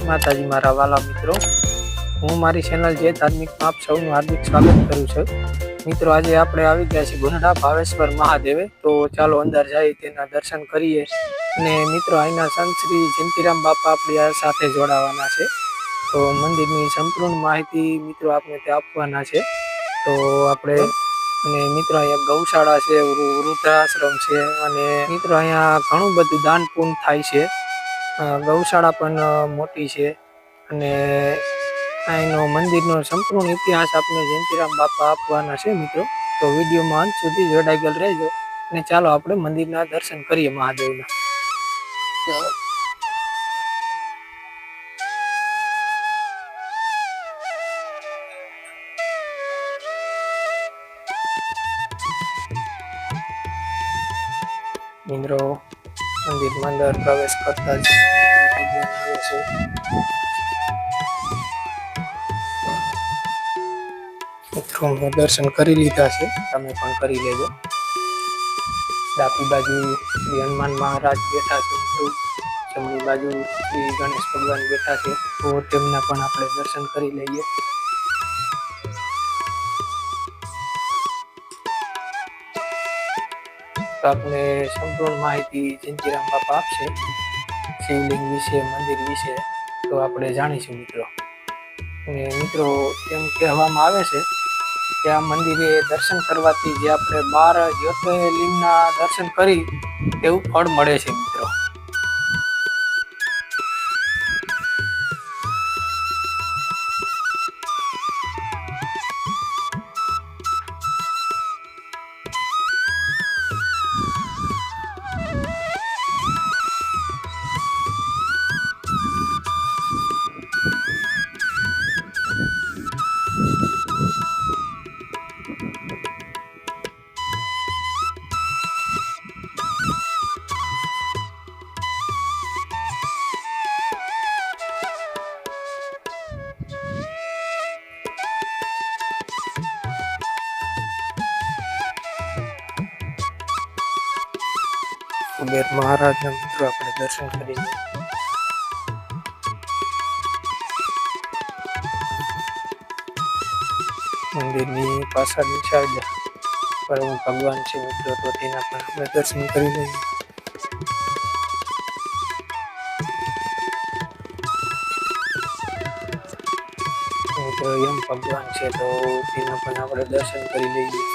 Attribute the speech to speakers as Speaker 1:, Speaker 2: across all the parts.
Speaker 1: માતાજી મારા વાલા મિત્રો, હું મારી ચેનલ જે ધાર્મિકમાં આપ સૌનું હાર્દિક સ્વાગત કરું છું. મિત્રો આજે આપણે આવી ગયા છીએ ગુંદડા ભાવેશ્વર મહાદેવે. તો ચાલો અંદર જઈ તેના દર્શન કરીએ. અને મિત્રો અહીંના સંત શ્રી જયંતિરામ બાપા આપણી સાથે જોડાવાના છે. તો મંદિરની સંપૂર્ણ માહિતી મિત્રો આપણે ત્યાં આપવાના છે. તો આપણે અને મિત્રો અહીંયા ગૌશાળા છે, વૃદ્ધાશ્રમ છે, અને મિત્રો અહીંયા ઘણું બધું દાન પુણ્ય થાય છે. ગૌશાળા પણ મોટી છે અને અહીંનો મંદિરનો સંપૂર્ણ ઇતિહાસ આપણે જયંતિરામ બાપા આપવાના છે મિત્રો. તો વિડીયોમાં અંત સુધી જોડાયેલ રહેજો અને ચાલો આપણે મંદિરના દર્શન કરીએ મહાદેવના. મિત્રો મંદિરમાં અંદર પ્રવેશ કરતા જ આવે છે. મિત્રો મેં દર્શન કરી લીધા છે, તમે પણ કરી લેજો. ડાબી બાજુ શ્રી હનુમાન મહારાજ બેઠા છે, જમણી બાજુ શ્રી ગણેશ ભગવાન બેઠા છે. તો તેમના પણ આપણે દર્શન કરી લઈએ. આપને સંપૂર્ણ માહિતી જયંતિરામ બાપા આપશે શિવલિંગ વિશે, મંદિર વિશે. તો આપણે જાણીશું મિત્રો. અને મિત્રો એમ કહેવામાં આવે છે કે આ મંદિરે દર્શન કરવાથી જે આપણે 12 જ્યોતિર્લિંગના દર્શન કરી તેવું ફળ મળે છે મિત્રો. કુબેર મહારાજના મિત્રો આપણે દર્શન કરી લઈએ. મંદિરની પાછળની સાઈડ પરમ ભગવાન છે મિત્રો, તો તેના પણ આપણે દર્શન કરી લઈએ. મિત્રો યમ ભગવાન છે, તો તેના પણ આપણે દર્શન કરી લઈએ.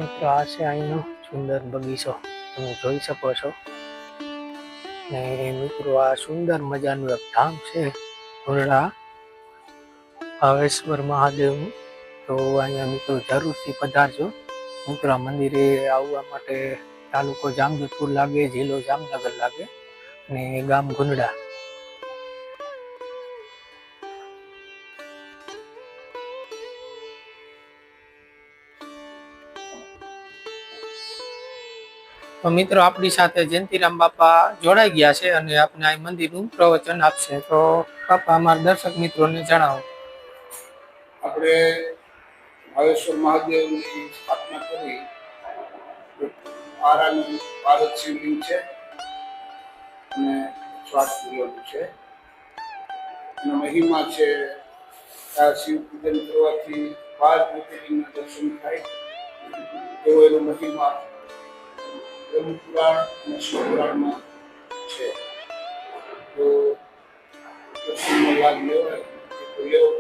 Speaker 1: મિત્રો આ છે અહીંનો સુંદર બગીચો, તમે જોઈ શકો છો. ને મિત્રો આ સુંદર મજાનું એક ધામ છે ગુંદડા ભાવેશ્વર મહાદેવનું. તો અહીંયા મિત્રો જરૂરથી પધારજો. મિત્રો આ મંદિરે આવવા માટે તાલુકો જામજોધપુર લાગે, જિલ્લો જામનગર લાગે અને ગામ ગુંદડા. તો મિત્રો આપણી સાથે જયંતિરામ બાપા જોડાઈ ગયા છે અને આપણે આ મંદિરનું પ્રવચન આપશે. તો બાપા અમારા દર્શક મિત્રોને જણાવો.
Speaker 2: આપણે ભાવેશ્વર મહાદેવની સ્થાપના કરી ભારત શિવલિંગ છે અને શ્વાસ પૂર્વનું છે. એનો મહિમા છે આ શિવ પૂજન કરવાથી 12 જ્યોતિર્લિંગના દર્શન થાય એવો એનો મહિમા બ્રહ્મ પુરાણ અને શિવ પુરાણમાં છે. તો દર્શનનો લાભ લેવાય તો લેવો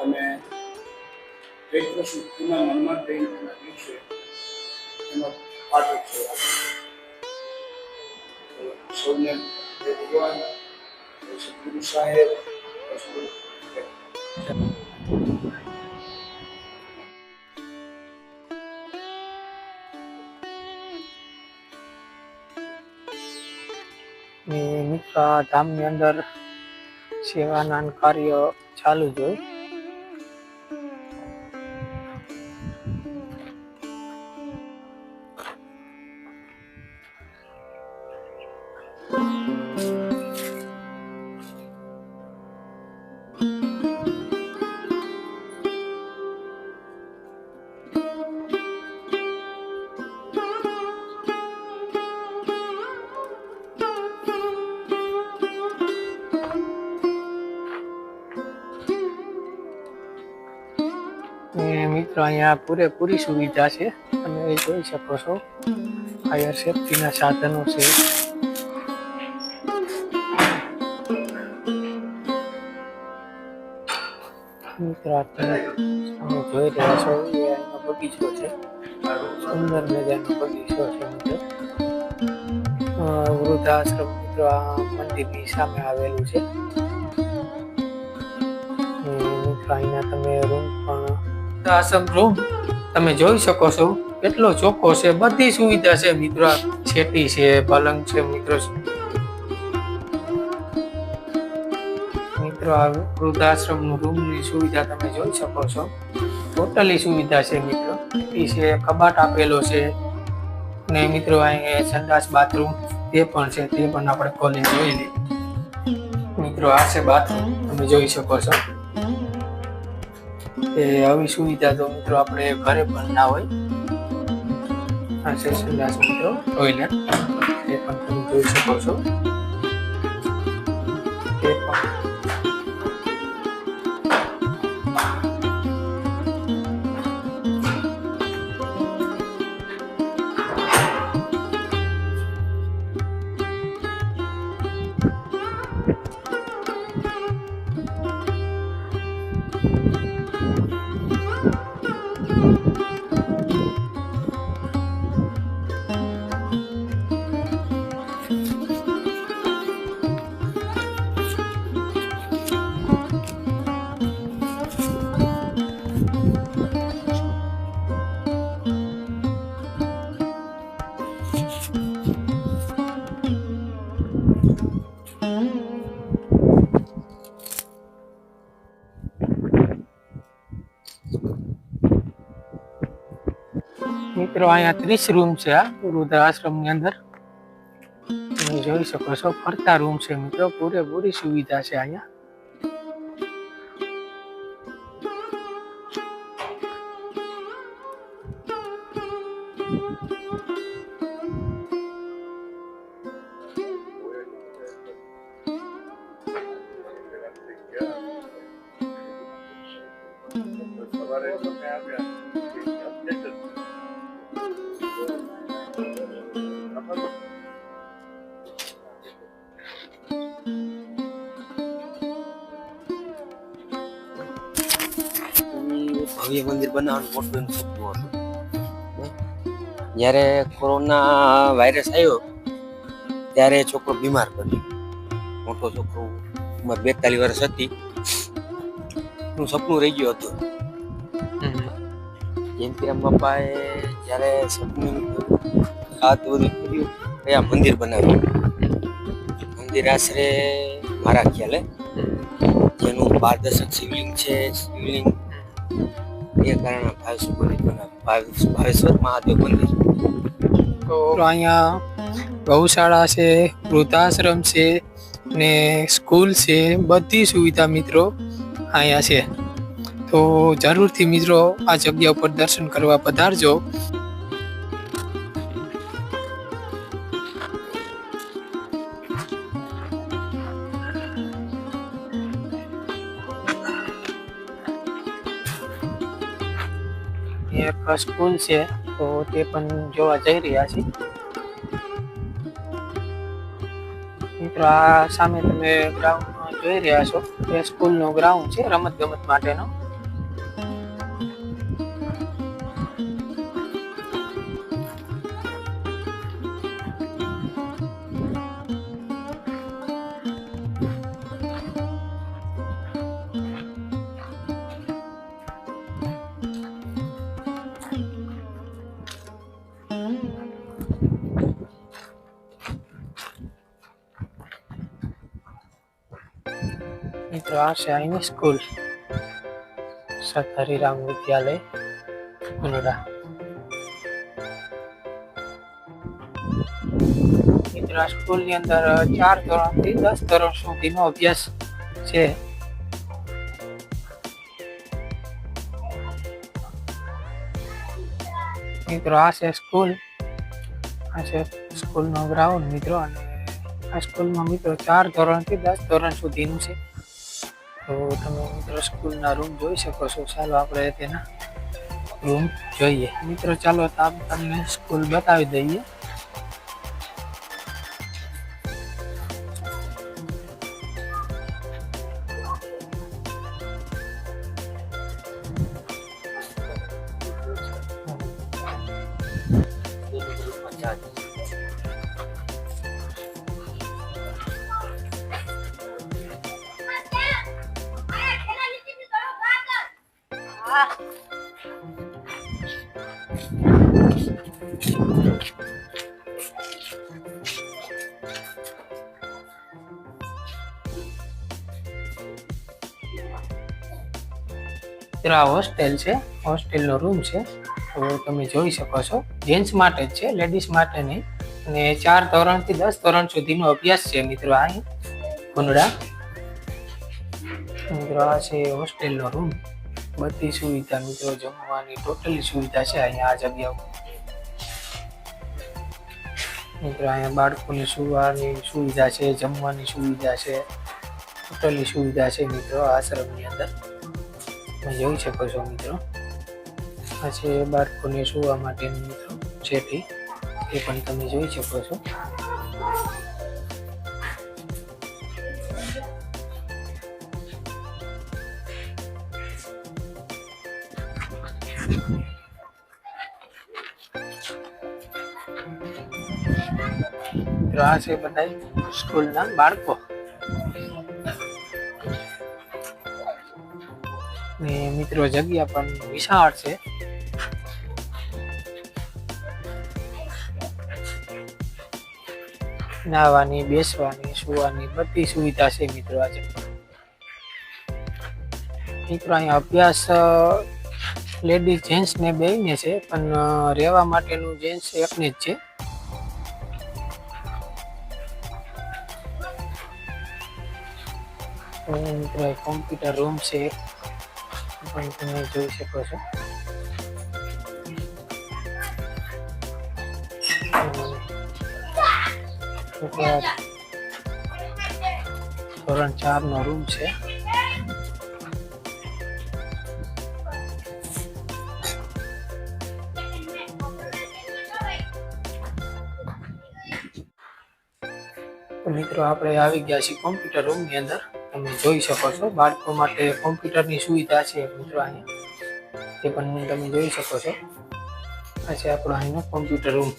Speaker 2: અને ચૈત્ર સુદ પૂનમ હનુમાન જયંતિના દિવસે એનો પાઠ છે. સૌને ભગવાન સદગુરુ સાહેબ
Speaker 1: મિત્ર આ ધામની અંદર સેવાના કાર્ય ચાલુ જ હોય. મિત્રો અહીંયા પૂરેપૂરી સુવિધા છે, તમે એ જોઈ શકો છો. ફાયર સેફટીના સાધનો છે. મિત્રો તમે જોઈ રહ્યા છો એ અહીંનો બગીચો છે, સુંદર મજાનો બગીચો છે. મિત્રો વૃદ્ધાશ્રમ મિત્રો આ મંદિરની સામે આવેલું છે. મિત્રો અહીંના તમે રૂમ પણ આશ્રમ રૂમ તમે જોઈ શકો છો, કેટલો ચોખ્ખો છે. બધી સુવિધા છે મિત્રો, છેટી છે, પલંગ છે. મિત્રો આ વૃદ્ધાશ્રમ રૂમની સુવિધા તમે જોઈ શકો છો, ટોટલી સુવિધા છે. મિત્રો છે, કબાટ આપેલો છે ને મિત્રો અહીંયા સંડાસ બાથરૂમ તે પણ છે, તે પણ આપણે ખોલી જોઈ લઈએ. મિત્રો આ છે બાથરૂમ, તમે જોઈ શકો છો. આવી સુવિધા તો મિત્રો આપણે ઘરે પણ ના હોય. આ છે સંડાસ મિત્રો, ટોયલેટ, એ પણ તમે જોઈ શકો છો. એ પણ મિત્રો અહીંયા 30 રૂમ છે આ વૃદ્ધાશ્રમની અંદર, તમે જોઈ શકો છો. ફરતા રૂમ છે મિત્રો, પૂરેપૂરી સુવિધા છે અહીંયા.
Speaker 3: ભવ્ય મંદિર બનાવવાનું મોટું સપનું હતું. જ્યારે કોરોના વાયરસ આવ્યો ત્યારે છોકરો બીમાર પડ્યો. મોટો છોકરો, ઉંમર 42 વર્ષ હતી. નું સપનું રહી ગયું હતું. જયંતિરામ બાપાએ જ્યારે સપનું હાથ બધું કર્યું, કયા મંદિર બનાવ્યું. મંદિર આશરે મારા ખ્યાલે જેનું પારદર્શક શિવલિંગ છે. શિવલિંગ એ કારણે ભાવેશ્વર મહાદેવ મંદિર.
Speaker 1: તો અહીંયા ગૌશાળા છે, વૃદ્ધાશ્રમ છે ને સ્કૂલ છે, બધી સુવિધા મિત્રો અહીંયા છે. તો જરૂરથી મિત્રો આ જગ્યા ઉપર દર્શન કરવા પધારજો. એક સ્કૂલ છે, તો તે પણ જોવા જઈ રહ્યા છીએ. મિત્રો આ સામે તમે ગ્રાઉન્ડ જોઈ રહ્યા છો, એ સ્કૂલનો ગ્રાઉન્ડ છે રમત ગમત માટેનો. મિત્રો આ છે અહીંની સ્કૂલ, સત હરિરામ વિદ્યાલય કુનડા. મિત્રો આ સ્કૂલની અંદર 4 ધોરણથી 10 ધોરણ સુધીનો અભ્યાસ છે. મિત્રો આ છે સ્કૂલ, આ છે સ્કૂલનો ગ્રાઉન્ડ મિત્રો. અને આ સ્કૂલમાં મિત્રો 4 ધોરણથી 10 ધોરણ સુધીનું છે. તો તમે મિત્રો સ્કૂલના રૂમ જોઈ શકો છો. ચાલો આપણે તેના રૂમ જોઈએ. મિત્રો ચાલો તમને સ્કૂલ બતાવી દઈએ. આ હોસ્ટેલ છે, હોસ્ટેલનો રૂમ છે. તો તમે જોઈ શકો છો, જેન્ટ્સ માટે જ છે, લેડીઝ માટે નહીં. અને 4 ધોરણથી 10 ધોરણ સુધીનો અભ્યાસ છે મિત્રો અહીં કુનડા. મિત્રો આ છે હોસ્ટેલનો રૂમ. બધી સુવિધા મિત્રો, જમવાની ટોટલી સુવિધા છે અહીંયા આ જગ્યા. મિત્રો અહીંયા બાળકોની સુવાની સુવિધા છે, જમવાની સુવિધા છે, ટોટલી સુવિધા છે મિત્રો આશ્રમની અંદર. તમે જોઈ શકો છો મિત્રો. આ છે બાળકોને સુવા માટેની મિત્રો જેટી, એ પણ તમે જોઈ શકો છો. આ છે બધા સ્કૂલના બાળકો. ને મિત્રો જગ્યા પણ વિશાળ છે. નાહવાની, બેસવાની, સુવાની બધી સુવિધા છે મિત્રો આજે. મિત્રો અહીંયા અભ્યાસ લેડીઝ જેન્ટ્સ ને બેયને છે, પણ રહેવા માટેનું જેન્ટ્સ એકને જ છે. મિત્રો કોમ્પ્યુટર રૂમ છે, પણ તમે જોઈ શકો છો. ધોરણ 4 નો રૂમ છે. મિત્રો આપણે આવી ગયા છીએ કોમ્પ્યુટર રૂમ ની અંદર. તમે જોઈ શકો છો, બાળકો માટે કોમ્પ્યુટરની સુવિધા છે મિત્રો અહીંયા, તે પણ તમે જોઈ શકો છો. આ છે આપણો અહીંનો કોમ્પ્યુટર રૂમ.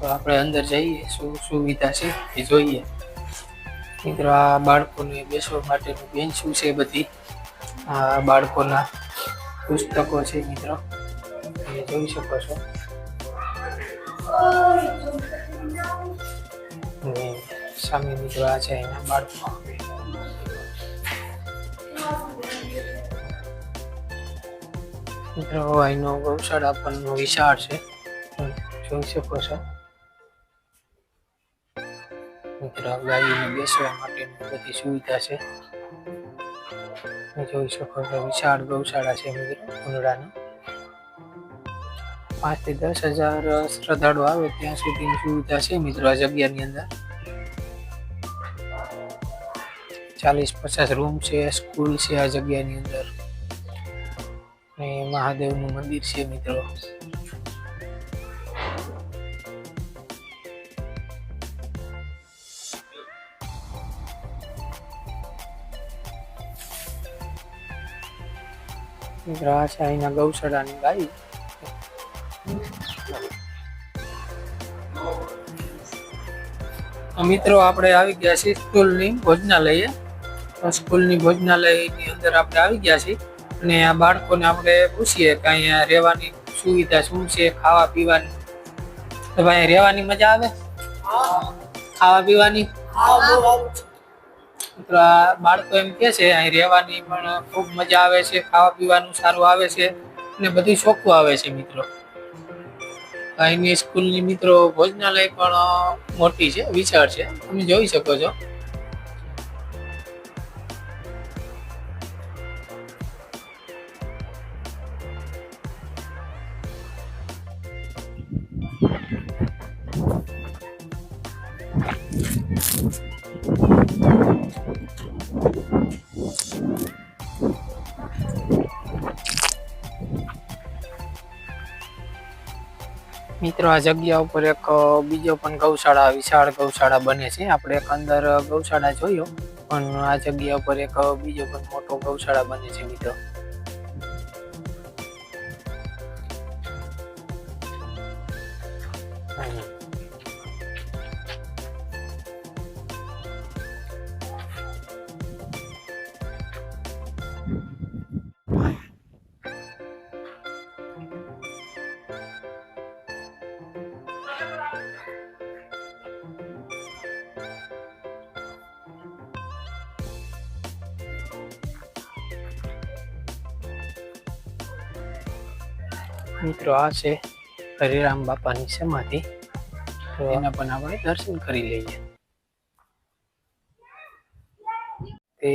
Speaker 1: તો આપણે અંદર જઈએ, શું સુવિધા છે એ જોઈએ. મિત્રો આ બાળકોને બેસવા માટેનું બેન્ચું છે બધી. આ બાળકોના પુસ્તકો છે મિત્રો, તમે જોઈ શકો છો. અને સામે મિત્રો આ છે એના બાળકો. મિત્રો અહીંનો ગૌશાળા પણ વિશાળ છે, જોઈ શકો છો. મિત્રો ગાડીને બેસવા માટેની બધી સુવિધા છે. તમે જોઈ શકો છો વિશાળ ગૌશાળા છે મિત્રો ભુંડાનું. 5 થી 10,000 શ્રદ્ધાળુ આવે ત્યાં સુધીની સુવિધા છે મિત્રો આ જગ્યાની અંદર. 40-50 રૂમ છે, સ્કૂલ છે આ જગ્યાની અંદર, અને મહાદેવનું મંદિર છે મિત્રો. મિત્રો આ છે અહીંના ગૌશાળાની ગાય. મિત્રો આપણે આવી ગયા છીએ સ્કૂલની ભોજનાલયે. સ્કૂલની ભોજનાલયની અંદર આપણે આવી ગયા છીએ અને આ બાળકોને આપણે પૂછીએ કે અહીંયા રહેવાની સુવિધા શું છે, ખાવા પીવાની. તો ભાઈ રહેવાની મજા આવે, ખાવા પીવાની? મિત્રો આ બાળકો એમ કે છે અહીં રહેવાની પણ ખૂબ મજા આવે છે, ખાવા પીવાનું સારું આવે છે અને બધું ચોખ્ખું આવે છે મિત્રો. અહીંની સ્કૂલની મિત્રો ભોજનાલય પણ મોટી છે, વિશાળ છે, તમે જોઈ શકો છો. મિત્રો આ જગ્યા ઉપર એક બીજો પણ ગૌશાળા, વિશાળ ગૌશાળા બને છે. આપણે એક અંદર ગૌશાળા જોયો, પણ આ જગ્યા ઉપર એક બીજો પણ મોટો ગૌશાળા બને છે મિત્રો. મિત્રો આ છે હરિરામ બાપાની સમાધિ, તો એના પણ આપણે દર્શન કરી લઈએ. તે